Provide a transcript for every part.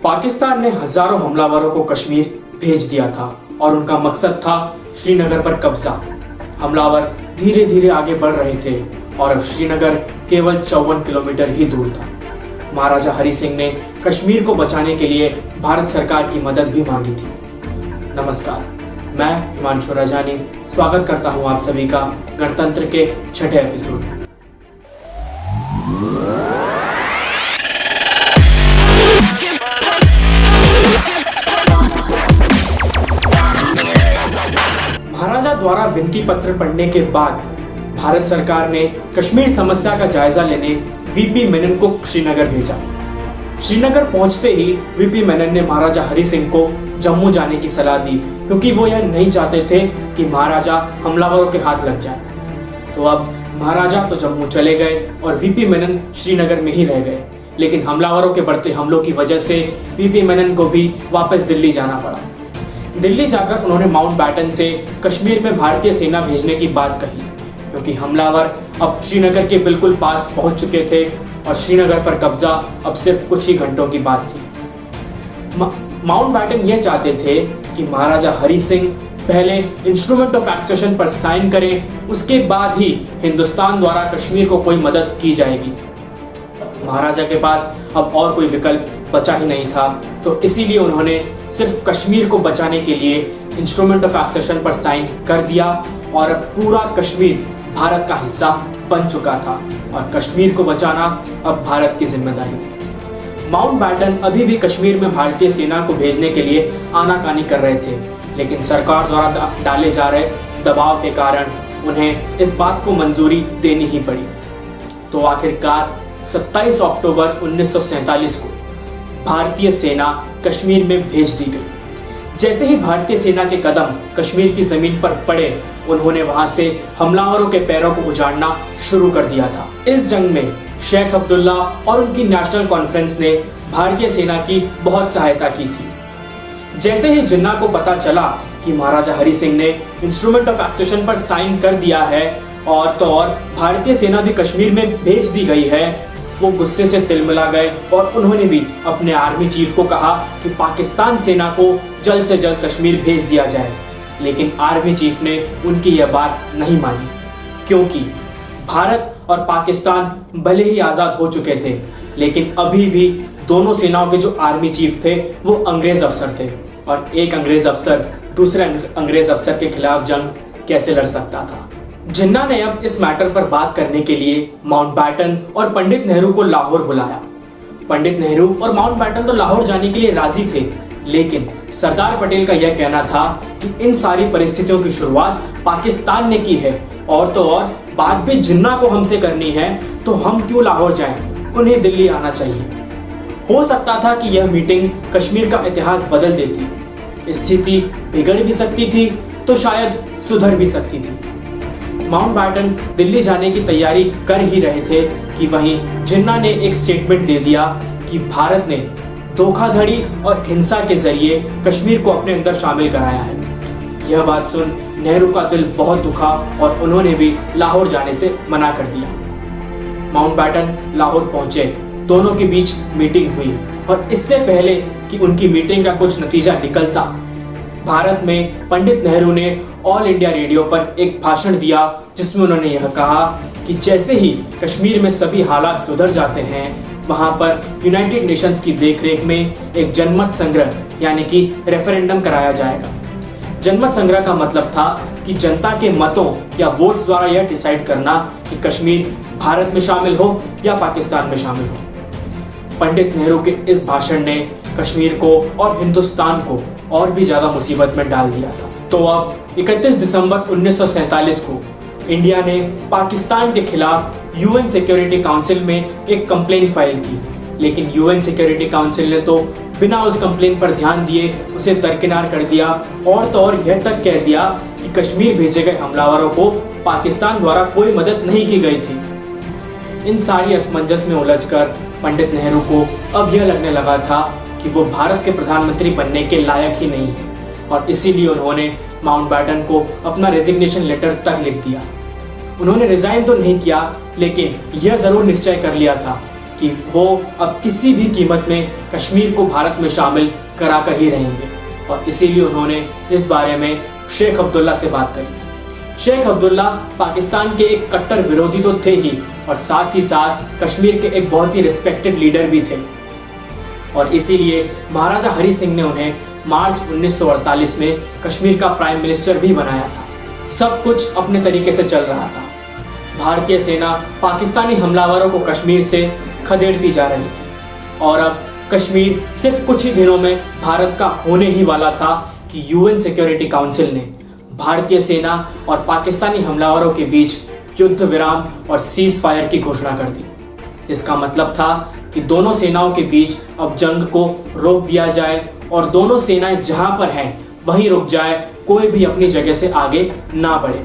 पाकिस्तान ने हजारों हमलावरों को कश्मीर भेज दिया था और उनका मकसद था श्रीनगर पर कब्जा। हमलावर धीरे धीरे आगे बढ़ रहे थे और अब श्रीनगर केवल 54 किलोमीटर ही दूर था। महाराजा हरि सिंह ने कश्मीर को बचाने के लिए भारत सरकार की मदद भी मांगी थी। नमस्कार, मैं हिमांशु राजानी स्वागत करता हूं आप सभी का गणतंत्र के छठे एपिसोड में। महाराजा द्वारा विनती पत्र पढ़ने के बाद भारत सरकार ने कश्मीर समस्या का जायजा लेने वीपी मेनन को श्रीनगर भेजा। श्रीनगर पहुंचते ही वीपी मेनन ने महाराजा हरि सिंह को जम्मू जाने की सलाह दी, क्योंकि वो यह नहीं चाहते थे कि महाराजा हमलावरों के हाथ लग जाए। तो अब महाराजा तो जम्मू चले गए और वीपी मेनन श्रीनगर में ही रह गए, लेकिन हमलावरों के बढ़ते हमलों की वजह से वीपी मेनन को भी वापस दिल्ली जाना पड़ा। दिल्ली जाकर उन्होंने माउंटबैटन से कश्मीर में भारतीय सेना भेजने की बात कही, क्योंकि हमलावर अब श्रीनगर के बिल्कुल पास पहुंच चुके थे और श्रीनगर पर कब्जा अब सिर्फ कुछ ही घंटों की बात थी। माउंटबैटन यह चाहते थे कि महाराजा हरि सिंह पहले इंस्ट्रूमेंट ऑफ एक्सेशन पर साइन करें, उसके बाद ही हिंदुस्तान द्वारा कश्मीर को कोई मदद की जाएगी। महाराजा के पास अब और कोई विकल्प बचा ही नहीं था, तो इसीलिए उन्होंने सिर्फ कश्मीर को बचाने के लिए इंस्ट्रूमेंट ऑफ एक्सेशन पर साइन कर दिया और अब पूरा कश्मीर भारत का हिस्सा बन चुका था और कश्मीर को बचाना अब भारत की जिम्मेदारी थी। माउंटबैटन अभी भी कश्मीर में भारतीय सेना को भेजने के लिए आनाकानी कर रहे थे, लेकिन सरकार द्वारा डाले जा रहे दबाव के कारण उन्हें इस बात को मंजूरी देनी ही पड़ी। तो आखिरकार 27 अक्टूबर 1947 को भारतीय सेना कश्मीर में भेज दी गई। जैसे ही भारतीय सेना के कदम कश्मीर की जमीन पर पड़े, उन्होंने वहां से हमलावरों के पैरों को उजाड़ना शुरू कर दिया था। इस जंग में शेख अब्दुल्ला और उनकी नेशनल कॉन्फ्रेंस ने भारतीय सेना की बहुत सहायता की थी। जैसे ही जिन्ना को पता चला कि महाराजा हरि सिंह ने इंस्ट्रूमेंट ऑफ एक्सेशन पर साइन कर दिया है और तो और भारतीय सेना भी कश्मीर में भेज दी गई है, वो गुस्से से तिलमिला गए और उन्होंने भी अपने आर्मी चीफ को कहा कि पाकिस्तान सेना को जल्द से जल्द कश्मीर भेज दिया जाए। लेकिन आर्मी चीफ ने उनकी यह बात नहीं मानी, क्योंकि भारत और पाकिस्तान भले ही आज़ाद हो चुके थे, लेकिन अभी भी दोनों सेनाओं के जो आर्मी चीफ थे वो अंग्रेज अफसर थे और एक अंग्रेज अफसर दूसरे अंग्रेज अफसर के खिलाफ जंग कैसे लड़ सकता था। जिन्ना ने अब इस मैटर पर बात करने के लिए माउंटबैटन और पंडित नेहरू को लाहौर बुलाया। पंडित नेहरू और माउंटबैटन तो लाहौर जाने के लिए राजी थे, लेकिन सरदार पटेल का यह कहना था कि इन सारी परिस्थितियों की शुरुआत पाकिस्तान ने की है और तो और बात भी जिन्ना को हमसे करनी है, तो हम क्यों लाहौर जाएं, उन्हें दिल्ली आना चाहिए। हो सकता था कि यह मीटिंग कश्मीर का इतिहास बदल देती, स्थिति बिगड़ भी सकती थी तो शायद सुधर भी सकती थी। माउंटबैटन दिल्ली जाने की तैयारी कर ही रहे थे कि वहीं जिन्ना ने एक स्टेटमेंट दे दिया कि भारत ने धोखाधड़ी और हिंसा के जरिए कश्मीर को अपने अंदर शामिल कराया है। यह बात सुन नेहरू का दिल बहुत दुखा और उन्होंने भी लाहौर जाने से मना कर दिया। माउंटबैटन लाहौर पहुंचे, दोनों के बीच मीटिंग हुई और इससे पहले कि उनकी मीटिंग का कुछ नतीजा निकलता, भारत में पंडित नेहरू ने ऑल इंडिया रेडियो पर एक भाषण दिया, जिसमें उन्होंने यह कहा कि जैसे ही कश्मीर में सभी हालात सुधर जाते हैं, वहां पर यूनाइटेड नेशंस की देखरेख में एक जनमत संग्रह यानी कि रेफरेंडम कराया जाएगा। जनमत संग्रह का मतलब था कि जनता के मतों या वोट्स द्वारा यह डिसाइड करना कि कश्मीर भारत में शामिल हो या पाकिस्तान में शामिल हो। पंडित नेहरू के इस भाषण ने कश्मीर को और हिंदुस्तान को और भी ज्यादा मुसीबत में डाल दिया था। तो अब 31 दिसंबर 1947 को इंडिया ने पाकिस्तान के खिलाफ यूएन सिक्योरिटी काउंसिल में एक कंप्लेंट फाइल की, लेकिन यूएन सिक्योरिटी काउंसिल ने तो बिना उस कंप्लेंट पर ध्यान दिए उसे दरकिनार कर दिया और तो और यह तक कह दिया कि कश्मीर भेजे गए हमलावरों को पाकिस्तान द्वारा कोई मदद नहीं की गई थी। इन सारी असमंजस में उलझकर पंडित नेहरू को अब यह लगने लगा था कि वो भारत के प्रधानमंत्री बनने के लायक ही नहीं है और इसीलिए उन्होंने माउंटबैटन को अपना रेजिग्नेशन लेटर तक लिख दिया। उन्होंने रिजाइन तो नहीं किया, लेकिन यह जरूर निश्चय कर लिया था कि वो अब किसी भी कीमत में कश्मीर को भारत में शामिल कराकर ही रहेंगे और इसीलिए उन्होंने इस बारे में शेख अब्दुल्ला से बात करी। शेख अब्दुल्ला पाकिस्तान के एक कट्टर विरोधी तो थे ही और साथ ही साथ कश्मीर के एक बहुत ही रिस्पेक्टेड लीडर भी थे और इसीलिए महाराजा हरि सिंह ने उन्हें मार्च 1948 में कश्मीर का प्राइम मिनिस्टर भी बनाया था। सब कुछ अपने तरीके से चल रहा था। भारतीय सेना पाकिस्तानी हमलावरों को कश्मीर से खदेड़ती जा रही थी और अब कश्मीर सिर्फ कुछ ही दिनों में भारत का होने ही वाला था कि यूएन सिक्योरिटी काउंसिल ने भारतीय सेना और पाकिस्तानी हमलावरों के बीच युद्ध विराम और सीज फायर की घोषणा कर दी, जिसका मतलब था कि दोनों सेनाओं के बीच अब जंग को रोक दिया जाए और दोनों सेनाएं जहां पर हैं वहीं रुक जाए, कोई भी अपनी जगह से आगे ना बढ़े।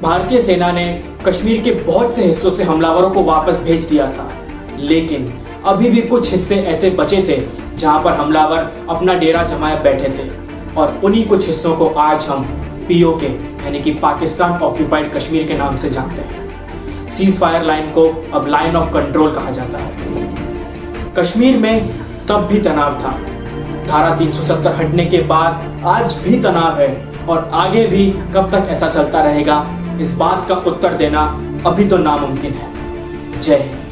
भारतीय सेना ने कश्मीर के बहुत से हिस्सों से हमलावरों को वापस भेज दिया था, लेकिन अभी भी कुछ हिस्से ऐसे बचे थे जहां पर हमलावर अपना डेरा जमाए बैठे थे और उन्हीं कुछ हिस्सों को आज हम पीओके यानी कि पाकिस्तान ऑक्यूपाइड कश्मीर के नाम से जानते हैं। सीज फायर लाइन को अब लाइन ऑफ कंट्रोल कहा जाता है। कश्मीर में तब भी तनाव था, धारा 370 हटने के बाद आज भी तनाव है और आगे भी कब तक ऐसा चलता रहेगा, इस बात का उत्तर देना अभी तो नामुमकिन है। जय हिंद।